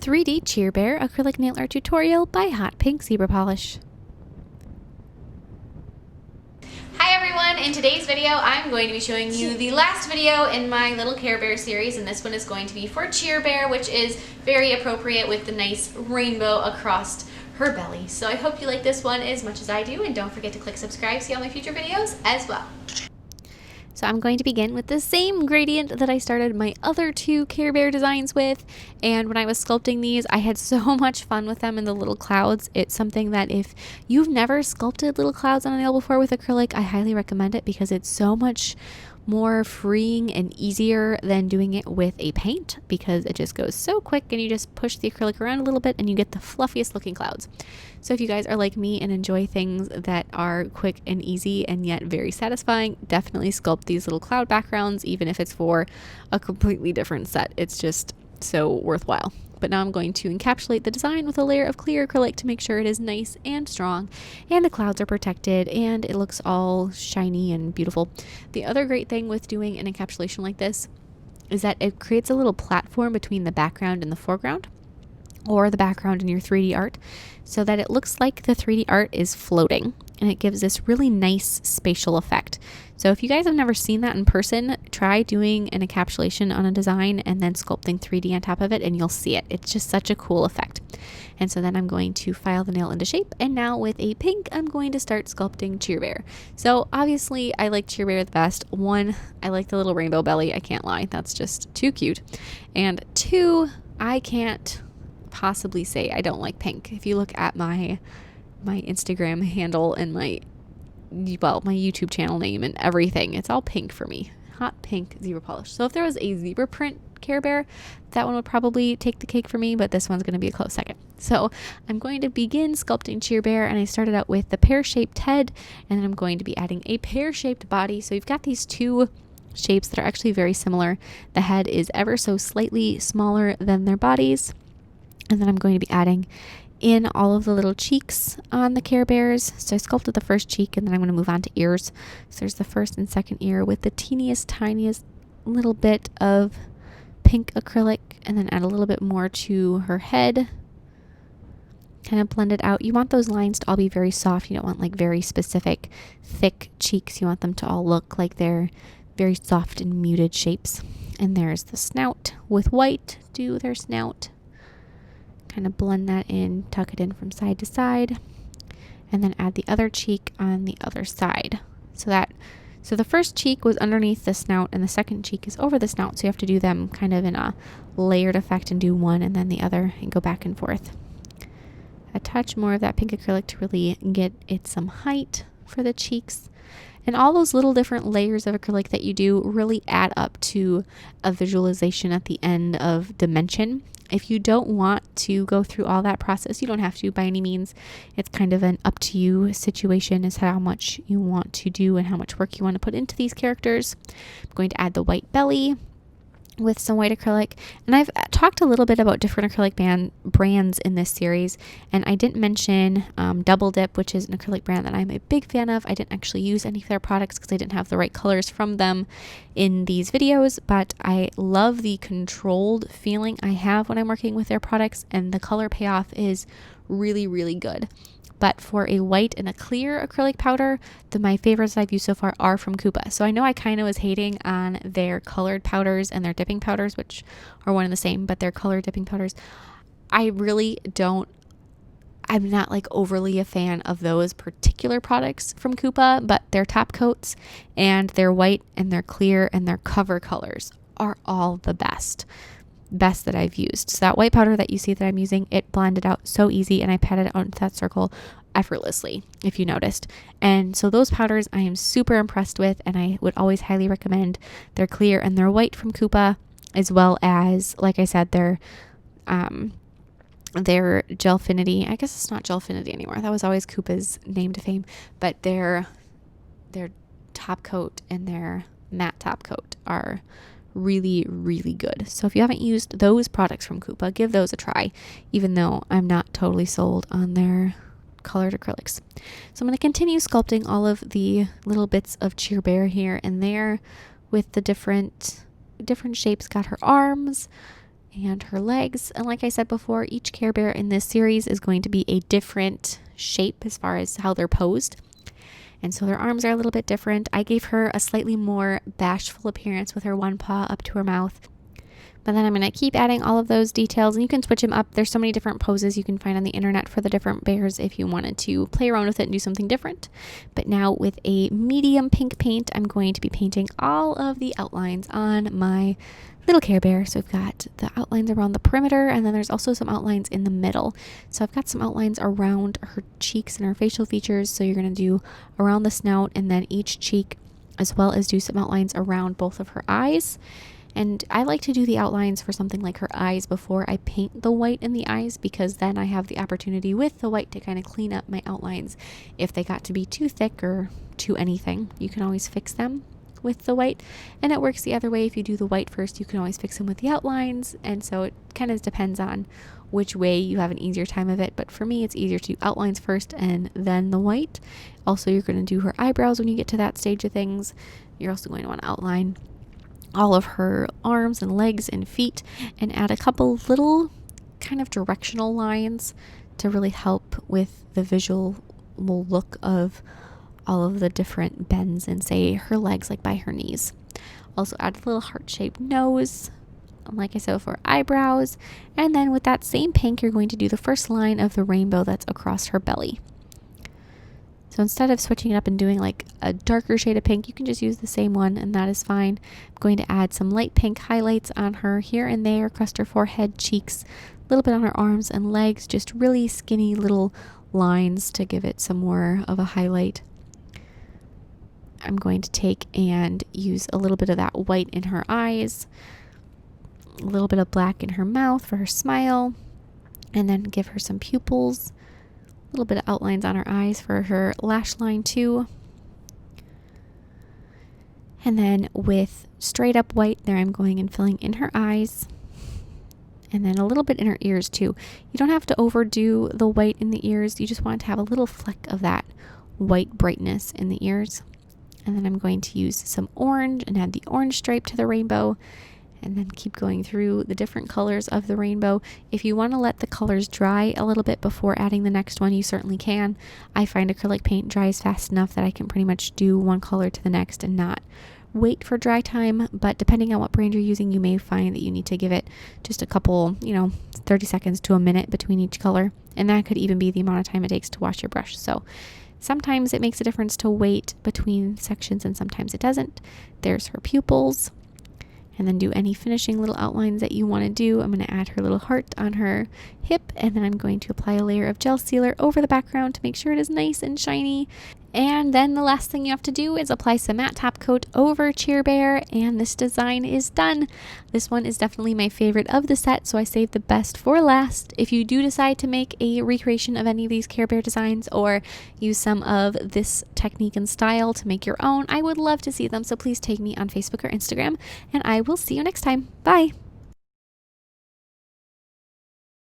3D Cheer Bear Acrylic Nail Art Tutorial by Hotpinkzebrapolish. Hi everyone! In today's video I'm going to be showing you the last video in my little Care Bear series, and this one is going to be for Cheer Bear, which is very appropriate with the nice rainbow across her belly. So I hope you like this one as much as I do, and don't forget to click subscribe to see all my future videos as well. So I'm going to begin with the same gradient that I started my other two Care Bear designs with, and when I was sculpting these I had so much fun with them in the little clouds. It's something that if you've never sculpted little clouds on a nail before with acrylic, I highly recommend it because it's so much more freeing and easier than doing it with a paint, because it just goes so quick and you just push the acrylic around a little bit and you get the fluffiest looking clouds. So if you guys are like me and enjoy things that are quick and easy and yet very satisfying, definitely sculpt these little cloud backgrounds, even if it's for a completely different set. It's just so worthwhile. But now I'm going to encapsulate the design with a layer of clear acrylic to make sure it is nice and strong and the clouds are protected and it looks all shiny and beautiful. The other great thing with doing an encapsulation like this is that it creates a little platform between the background and the foreground, or the background in your 3D art, so that it looks like the 3D art is floating, and it gives this really nice spatial effect. So if you guys have never seen that in person, try doing an encapsulation on a design and then sculpting 3D on top of it and you'll see it. It's just such a cool effect. And so then I'm going to file the nail into shape, and now with a pink I'm going to start sculpting Cheer Bear. So obviously I like Cheer Bear the best. One, I like the little rainbow belly, I can't lie, that's just too cute. And two, I can't possibly say I don't like pink. If you look at my Instagram handle and my YouTube channel name and everything, it's all pink for me. Hotpinkzebrapolish. So if there was a zebra print Care Bear, that one would probably take the cake for me, but this one's going to be a close second. So I'm going to begin sculpting Cheer Bear, and I started out with the pear-shaped head, and then I'm going to be adding a pear-shaped body. So you've got these two shapes that are actually very similar. The head is ever so slightly smaller than their bodies. And then I'm going to be adding in all of the little cheeks on the Care Bears. So I sculpted the first cheek, and then I'm going to move on to ears. So there's the first and second ear with the teeniest, tiniest little bit of pink acrylic, and then add a little bit more to her head. Kind of blend it out. You want those lines to all be very soft. You don't want like very specific, thick cheeks. You want them to all look like they're very soft and muted shapes. And there's the snout with white. Do their snout. Kind of blend that in, tuck it in from side to side, and then add the other cheek on the other side. So the first cheek was underneath the snout and the second cheek is over the snout, so you have to do them kind of in a layered effect and do one and then the other and go back and forth. A touch more of that pink acrylic to really get it some height for the cheeks. And all those little different layers of acrylic that you do really add up to a visualization at the end of dimension. If you don't want to go through all that process, you don't have to by any means. It's kind of an up to you situation as how much you want to do and how much work you want to put into these characters. I'm going to add the white belly with some white acrylic, and I've talked a little bit about different acrylic brands in this series, and I didn't mention Double Dip, which is an acrylic brand that I'm a big fan of. I didn't actually use any of their products because I didn't have the right colors from them in these videos, but I love the controlled feeling I have when I'm working with their products, and the color payoff is really, really good. But for a white and a clear acrylic powder, my favorites that I've used so far are from Coupa. So I know I kind of was hating on their colored powders and their dipping powders, which are one and the same, but their colored dipping powders, I'm not like overly a fan of those particular products from Coupa, but their top coats and their white and their clear and their cover colors are all the best that I've used. So that white powder that you see that I'm using, it blended out so easy, and I patted it out into that circle effortlessly, if you noticed. And so those powders I am super impressed with, and I would always highly recommend their clear and their white from Coupa, as well as, like I said, their Gelfinity. I guess it's not Gelfinity anymore. That was always Coupa's name to fame, but their top coat and their matte top coat are really, really good. So if you haven't used those products from Coupa, give those a try, even though I'm not totally sold on their colored acrylics. So I'm going to continue sculpting all of the little bits of Cheer Bear here and there with the different shapes. Got her arms and her legs. And like I said before, each Care Bear in this series is going to be a different shape as far as how they're posed. And so their arms are a little bit different. I gave her a slightly more bashful appearance with her one paw up to her mouth. But then I'm going to keep adding all of those details, and you can switch them up. There's so many different poses you can find on the internet for the different bears if you wanted to play around with it and do something different. But now with a medium pink paint, I'm going to be painting all of the outlines on my little Care Bear. So I've got the outlines around the perimeter, and then there's also some outlines in the middle. So I've got some outlines around her cheeks and her facial features. So you're going to do around the snout and then each cheek, as well as do some outlines around both of her eyes. And I like to do the outlines for something like her eyes before I paint the white in the eyes, because then I have the opportunity with the white to kind of clean up my outlines. If they got to be too thick or too anything, you can always fix them with the white. And it works the other way. If you do the white first, you can always fix them with the outlines. And so it kind of depends on which way you have an easier time of it. But for me, it's easier to do outlines first and then the white. Also, you're going to do her eyebrows when you get to that stage of things. You're also going to want to outline all of her arms and legs and feet, and add a couple little kind of directional lines to really help with the visual look of all of the different bends and say her legs like by her knees. Also add a little heart-shaped nose, like I said, for eyebrows. And then with that same pink, you're going to do the first line of the rainbow that's across her belly. So instead of switching it up and doing like a darker shade of pink, you can just use the same one, and that is fine. I'm going to add some light pink highlights on her here and there across her forehead, cheeks, a little bit on her arms and legs, just really skinny little lines to give it some more of a highlight. I'm going to take and use a little bit of that white in her eyes, a little bit of black in her mouth for her smile, and then give her some pupils. Little bit of outlines on her eyes for her lash line too. And then with straight up white there, I'm going and filling in her eyes, and then a little bit in her ears too. You don't have to overdo the white in the ears. You just want to have a little fleck of that white brightness in the ears. And then I'm going to use some orange and add the orange stripe to the rainbow, and then keep going through the different colors of the rainbow. If you want to let the colors dry a little bit before adding the next one, you certainly can. I find acrylic paint dries fast enough that I can pretty much do one color to the next and not wait for dry time. But depending on what brand you're using, you may find that you need to give it just a couple, 30 seconds to a minute between each color. And that could even be the amount of time it takes to wash your brush. So sometimes it makes a difference to wait between sections and sometimes it doesn't. There's her pupils. And then do any finishing little outlines that you want to do. I'm going to add her little heart on her hip, and then I'm going to apply a layer of gel sealer over the background to make sure it is nice and shiny. And then the last thing you have to do is apply some matte top coat over Cheer Bear, and this design is done. This one is definitely my favorite of the set, so I saved the best for last. If you do decide to make a recreation of any of these Care Bear designs or use some of this technique and style to make your own, I would love to see them, so please tag me on Facebook or Instagram, and I will see you next time. Bye!